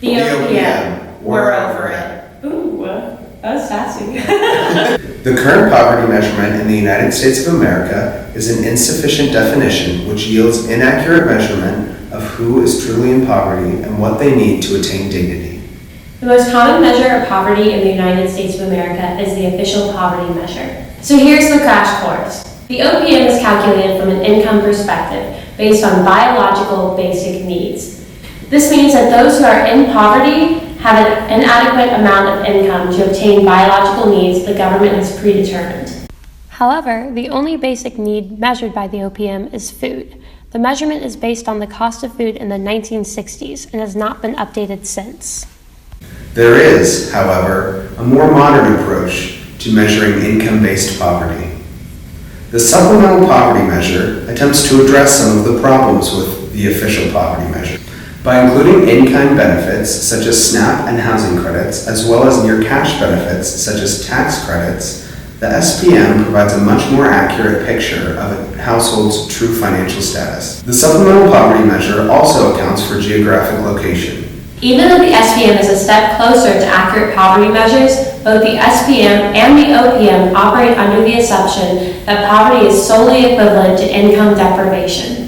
The OPM, we're over it. Ooh, that was sassy. The current poverty measurement in the United States of America is an insufficient definition which yields inaccurate measurement of who is truly in poverty and what they need to attain dignity. The most common measure of poverty in the United States of America is the official poverty measure. So here's the crash course. The OPM is calculated from an income perspective based on biological basic needs. This means that those who are in poverty have an inadequate amount of income to obtain biological needs the government has predetermined. However, the only basic need measured by the OPM is food. The measurement is based on the cost of food in the 1960s and has not been updated since. There is, however, a more modern approach to measuring income-based poverty. The supplemental poverty measure attempts to address some of the problems with the official poverty measure. By including in-kind benefits such as SNAP and housing credits, as well as near-cash benefits such as tax credits, the SPM provides a much more accurate picture of a household's true financial status. The supplemental poverty measure also accounts for geographic location. Even though the SPM is a step closer to accurate poverty measures, both the SPM and the OPM operate under the assumption that poverty is solely equivalent to income deprivation.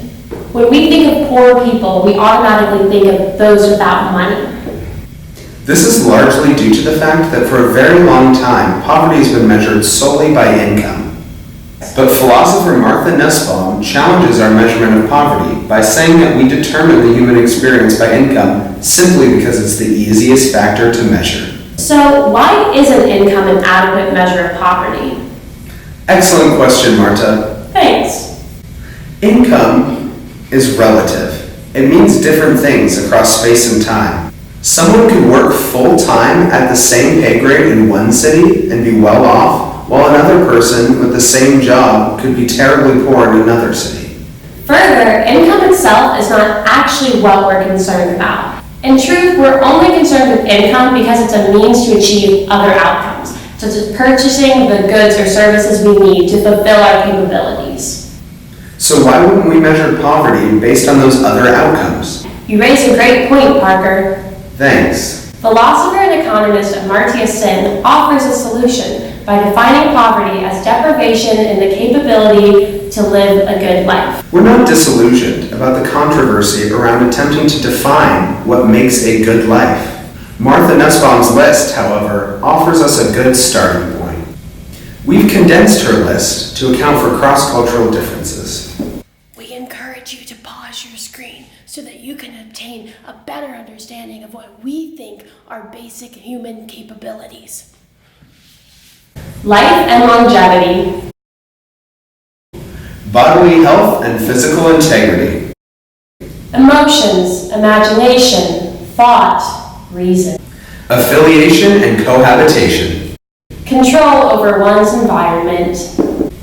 When we think of poor people, we automatically think of those without money. This is largely due to the fact that for a very long time, poverty has been measured solely by income. But philosopher Martha challenges our measurement of poverty by saying that we determine the human experience by income simply because it's the easiest factor to measure. So why isn't income an adequate measure of poverty? Excellent question, Marta. Thanks. Income is relative. It means different things across space and time. Someone could work full-time at the same pay grade in one city and be well off, while another person with the same job could be terribly poor in another city. Further, income itself is not actually what we're concerned about. In truth, we're only concerned with income because it's a means to achieve other outcomes, such as purchasing the goods or services we need to fulfill our capabilities. So why wouldn't we measure poverty based on those other outcomes? You raise a great point, Parker. Thanks. Philosopher and economist Marta offers a solution by defining poverty as deprivation in the capability to live a good life. We're not disillusioned about the controversy around attempting to define what makes a good life. Martha Nussbaum's list, however, offers us a good starting point. We've condensed her list to account for cross-cultural differences. We encourage you to pause your screen so that you can obtain a better understanding of what we think are basic human capabilities. Life and longevity. Bodily health and physical integrity. Emotions, imagination, thought, reason. Affiliation and cohabitation. Control over one's environment.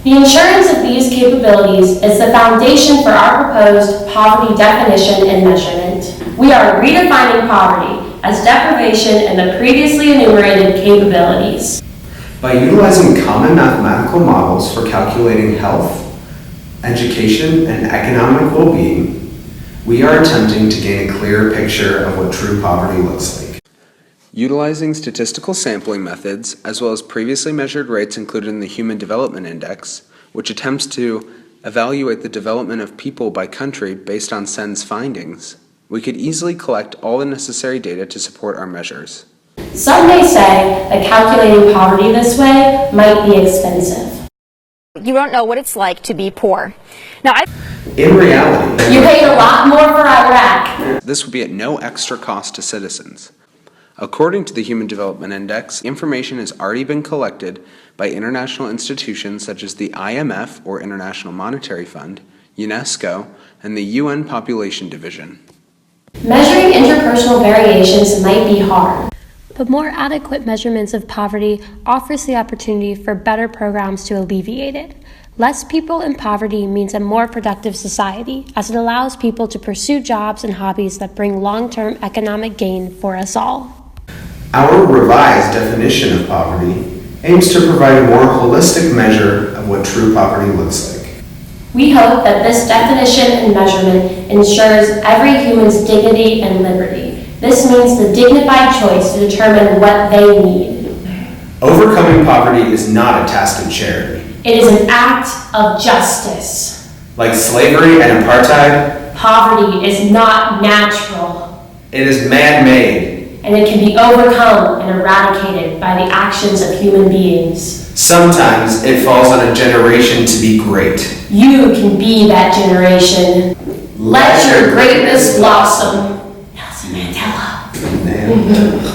The insurance of these capabilities is the foundation for our proposed poverty definition and measurement. We are redefining poverty as deprivation in the previously enumerated capabilities. By utilizing common mathematical models for calculating health, education, and economic well-being, we are attempting to gain a clearer picture of what true poverty looks like. Utilizing statistical sampling methods, as well as previously measured rates included in the Human Development Index, which attempts to evaluate the development of people by country based on SEN's findings, we could easily collect all the necessary data to support our measures. Some may say that calculating poverty this way might be expensive. You don't know what it's like to be poor. In reality, You paid a lot more for Iraq. this would be at no extra cost to citizens. According to the Human Development Index, information has already been collected by international institutions such as the IMF, or International Monetary Fund, UNESCO, and the UN Population Division. Measuring interpersonal variations might be hard, but more adequate measurements of poverty offers the opportunity for better programs to alleviate it. Less people in poverty means a more productive society, as it allows people to pursue jobs and hobbies that bring long-term economic gain for us all. Our revised definition of poverty aims to provide a more holistic measure of what true poverty looks like. We hope that this definition and measurement ensures every human's dignity and liberty, This means the dignified choice to determine what they need. Overcoming poverty is not a task of charity. It is an act of justice. Like slavery and apartheid, Poverty is not natural, it is man-made. and it can be overcome and eradicated by the actions of human beings. Sometimes it falls on a generation to be great. You can be that generation. Let your greatness blossom. Nelson Mandela. Man.